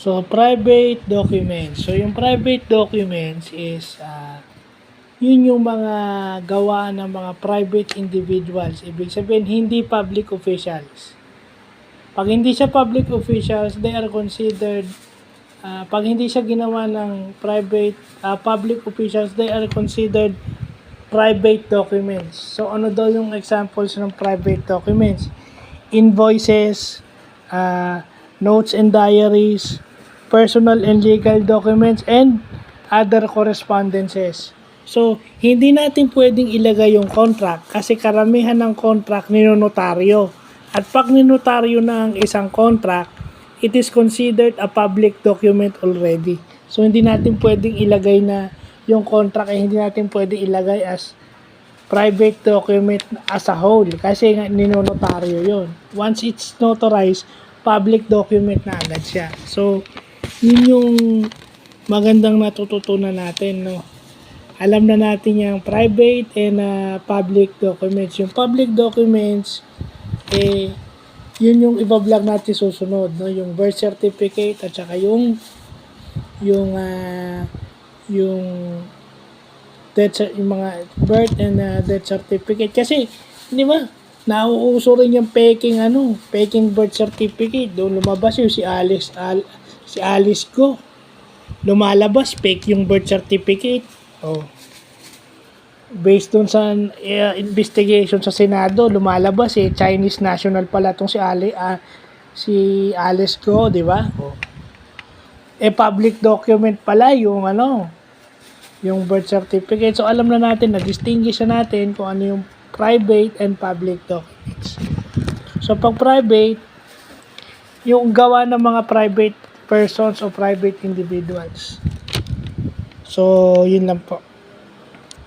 So, private documents. So, yung private documents is, yun yung mga gawa ng mga private individuals. Ibig sabihin, hindi public officials. Pag hindi siya public officials, they are considered, pag hindi siya ginawa ng public officials, they are considered private documents. So, ano daw yung examples ng private documents? Invoices, notes and diaries, personal and legal documents, and other correspondences. So, hindi natin pwedeng ilagay yung contract kasi karamihan ng contract ninonotaryo. At pag ninotaryo na ang isang contract, it is considered a public document already. So, hindi natin pwedeng ilagay na yung contract ay hindi natin pwedeng ilagay as private document as a whole kasi nga ninonotaryo yon. Once it's notarized, public document na agad siya. So, yun yung magandang natututunan natin, no? Alam na natin yung private and public documents. Yung public documents, yun yung iba-vlog natin susunod, no? Yung birth certificate at saka yung yung mga birth and death certificate. Kasi, di ba, nauuso rin yung peking birth certificate. Doon lumabas yung si Alice ko. Lumalabas, fake yung birth certificate. Oh. Based dun sa investigation sa Senado, lumalabas Chinese national pala tong si Alice ko, di ba? Oh. Public document pala yung yung birth certificate. So, alam na natin, na-distinguish na natin kung ano yung private and public documents. So, pag private, yung gawa ng mga private persons o private individuals. So, yun lang po.